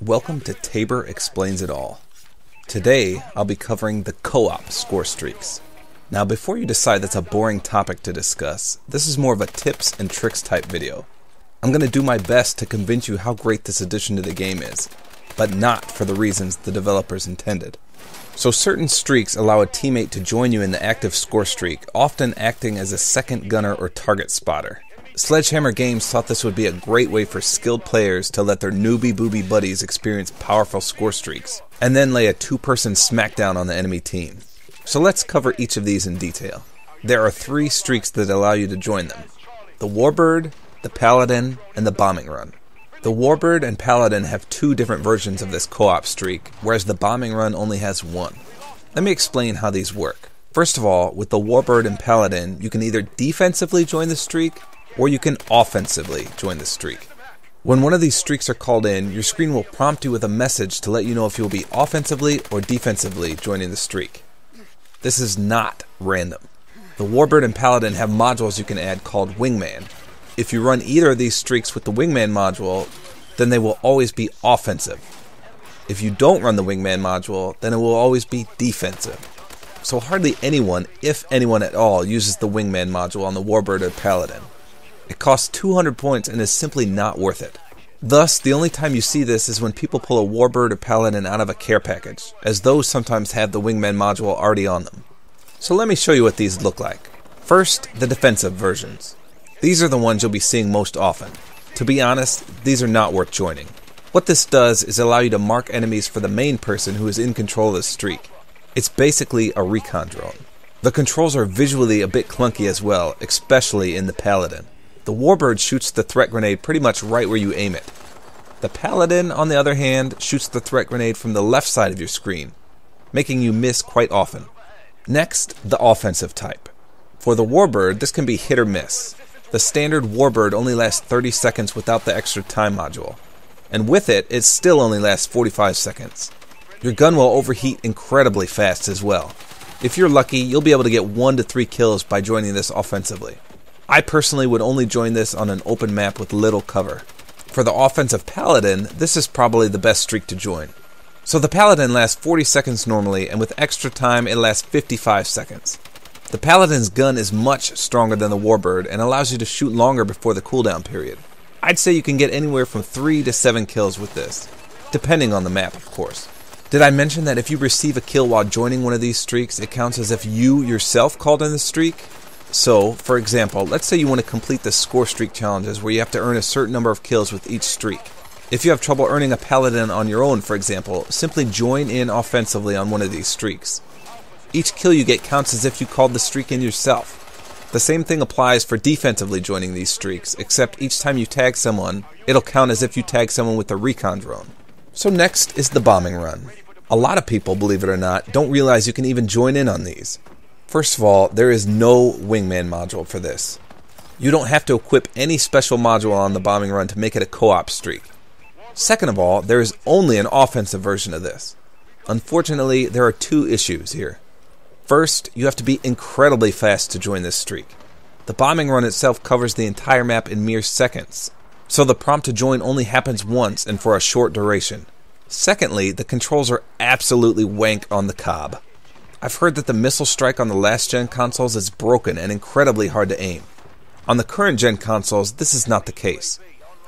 Welcome to Tabor Explains It All. Today, I'll be covering the co-op score streaks. Now, before you decide that's a boring topic to discuss, this is more of a tips and tricks type video. I'm going to do my best to convince you how great this addition to the game is, but not for the reasons the developers intended. So certain streaks allow a teammate to join you in the active score streak, often acting as a second gunner or target spotter. Sledgehammer Games thought this would be a great way for skilled players to let their newbie-booby buddies experience powerful score streaks, and then lay a two-person smackdown on the enemy team. So let's cover each of these in detail. There are 3 streaks that allow you to join them: the Warbird, the Paladin, and the Bombing Run. The Warbird and Paladin have 2 different versions of this co-op streak, whereas the Bombing Run only has 1. Let me explain how these work. First of all, with the Warbird and Paladin, you can either defensively join the streak, or you can offensively join the streak. When one of these streaks are called in, your screen will prompt you with a message to let you know if you'll be offensively or defensively joining the streak. This is not random. The Warbird and Paladin have modules you can add called Wingman. If you run either of these streaks with the Wingman module, then they will always be offensive. If you don't run the Wingman module, then it will always be defensive. So hardly anyone, if anyone at all, uses the Wingman module on the Warbird or Paladin. It costs 200 points and is simply not worth it. Thus, the only time you see this is when people pull a Warbird or Paladin out of a care package, as those sometimes have the Wingman module already on them. So let me show you what these look like. First, the defensive versions. These are the ones you'll be seeing most often. To be honest, these are not worth joining. What this does is allow you to mark enemies for the main person who is in control of the streak. It's basically a recon drone. The controls are visually a bit clunky as well, especially in the Paladin. The Warbird shoots the threat grenade pretty much right where you aim it. The Paladin, on the other hand, shoots the threat grenade from the left side of your screen, making you miss quite often. Next, the offensive type. For the Warbird, this can be hit or miss. The standard Warbird only lasts 30 seconds without the extra time module, and with it, it still only lasts 45 seconds. Your gun will overheat incredibly fast as well. If you're lucky, you'll be able to get 1 to 3 kills by joining this offensively. I personally would only join this on an open map with little cover. For the offensive Paladin, this is probably the best streak to join. So the Paladin lasts 40 seconds normally, and with extra time it lasts 55 seconds. The Paladin's gun is much stronger than the Warbird and allows you to shoot longer before the cooldown period. I'd say you can get anywhere from 3 to 7 kills with this, depending on the map of course. Did I mention that if you receive a kill while joining one of these streaks, it counts as if you yourself called in the streak? So, for example, let's say you want to complete the score streak challenges where you have to earn a certain number of kills with each streak. If you have trouble earning a Paladin on your own, for example, simply join in offensively on one of these streaks. Each kill you get counts as if you called the streak in yourself. The same thing applies for defensively joining these streaks, except each time you tag someone, it'll count as if you tag someone with a recon drone. So next is the Bombing Run. A lot of people, believe it or not, don't realize you can even join in on these. First of all, there is no Wingman module for this. You don't have to equip any special module on the Bombing Run to make it a co-op streak. Second of all, there is only an offensive version of this. Unfortunately, there are 2 issues here. First, you have to be incredibly fast to join this streak. The Bombing Run itself covers the entire map in mere seconds, so the prompt to join only happens once and for a short duration. Secondly, the controls are absolutely wank on the cob. I've heard that the missile strike on the last gen consoles is broken and incredibly hard to aim. On the current gen consoles, this is not the case.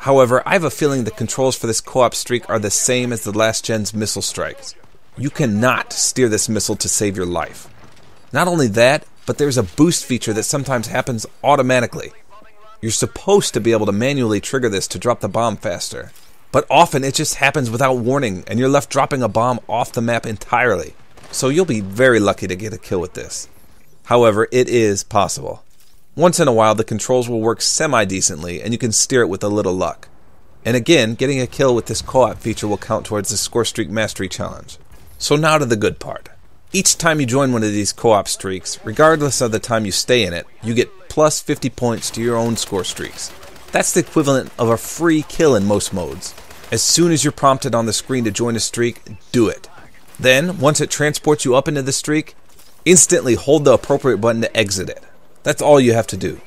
However, I have a feeling the controls for this co-op streak are the same as the last gen's missile strikes. You cannot steer this missile to save your life. Not only that, but there's a boost feature that sometimes happens automatically. You're supposed to be able to manually trigger this to drop the bomb faster, but often it just happens without warning and you're left dropping a bomb off the map entirely. So you'll be very lucky to get a kill with this. However, it is possible. Once in a while, the controls will work semi-decently, and you can steer it with a little luck. And again, getting a kill with this co-op feature will count towards the Scorestreak Mastery Challenge. So now to the good part. Each time you join one of these co-op streaks, regardless of the time you stay in it, you get plus 50 points to your own score streaks. That's the equivalent of a free kill in most modes. As soon as you're prompted on the screen to join a streak, do it. Then, once it transports you up into the streak, instantly hold the appropriate button to exit it. That's all you have to do.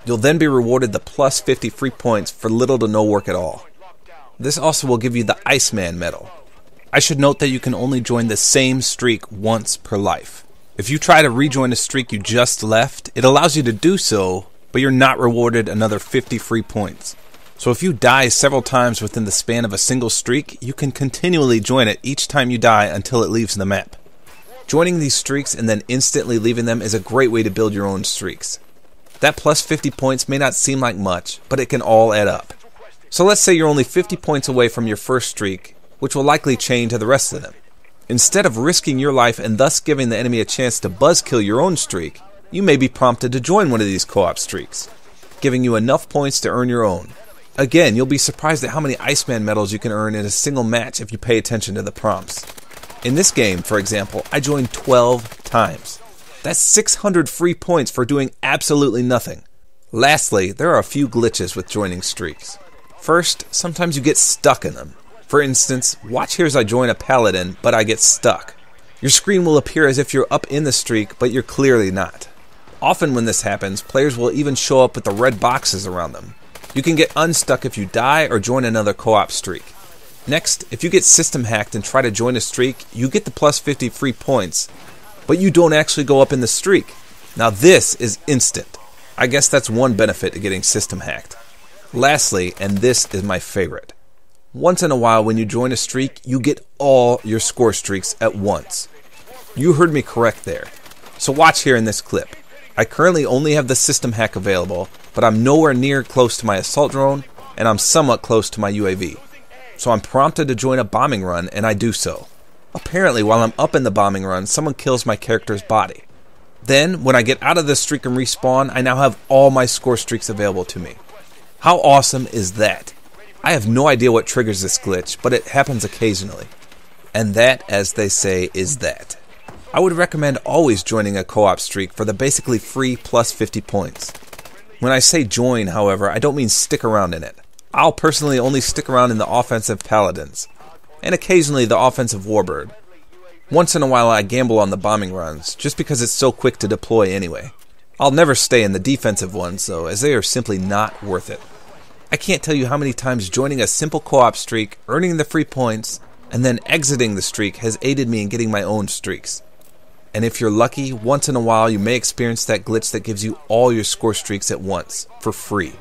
You'll then be rewarded the plus 50 free points for little to no work at all. This also will give you the Iceman medal. I should note that you can only join the same streak once per life. If you try to rejoin a streak you just left, it allows you to do so, but you're not rewarded another 50 free points. So if you die several times within the span of a single streak, you can continually join it each time you die until it leaves the map. Joining these streaks and then instantly leaving them is a great way to build your own streaks. That plus 50 points may not seem like much, but it can all add up. So let's say you're only 50 points away from your first streak, which will likely chain to the rest of them. Instead of risking your life and thus giving the enemy a chance to buzzkill your own streak, you may be prompted to join one of these co-op streaks, giving you enough points to earn your own. Again, you'll be surprised at how many Iceman medals you can earn in a single match if you pay attention to the prompts. In this game, for example, I joined 12 times. That's 600 free points for doing absolutely nothing. Lastly, there are a few glitches with joining streaks. First, sometimes you get stuck in them. For instance, watch here as I join a Paladin, but I get stuck. Your screen will appear as if you're up in the streak, but you're clearly not. Often when this happens, players will even show up with the red boxes around them. You can get unstuck if you die or join another co-op streak. Next, if you get system hacked and try to join a streak, you get the plus 50 free points, but you don't actually go up in the streak. Now this is instant. I guess that's one benefit to getting system hacked. Lastly, and this is my favorite, once in a while when you join a streak, you get all your score streaks at once. You heard me correct there. So watch here in this clip. I currently only have the system hack available, but I'm nowhere near close to my assault drone, and I'm somewhat close to my UAV. So I'm prompted to join a bombing run, and I do so. Apparently, while I'm up in the bombing run, someone kills my character's body. Then, when I get out of the streak and respawn, I now have all my score streaks available to me. How awesome is that? I have no idea what triggers this glitch, but it happens occasionally. And that, as they say, is that. I would recommend always joining a co-op streak for the basically free plus 50 points. When I say join, however, I don't mean stick around in it. I'll personally only stick around in the offensive Paladins, and occasionally the offensive Warbird. Once in a while I gamble on the bombing runs, just because it's so quick to deploy anyway. I'll never stay in the defensive ones though, as they are simply not worth it. I can't tell you how many times joining a simple co-op streak, earning the free points, and then exiting the streak has aided me in getting my own streaks. And if you're lucky, once in a while you may experience that glitch that gives you all your score streaks at once, for free.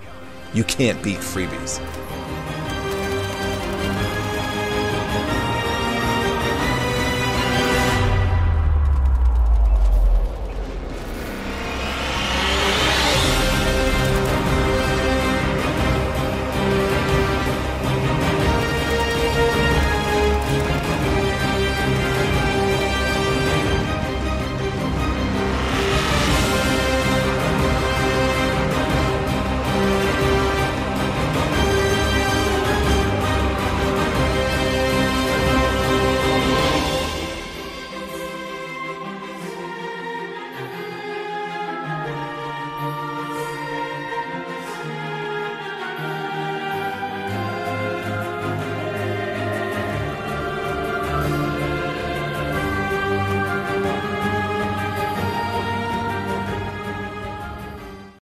You can't beat freebies.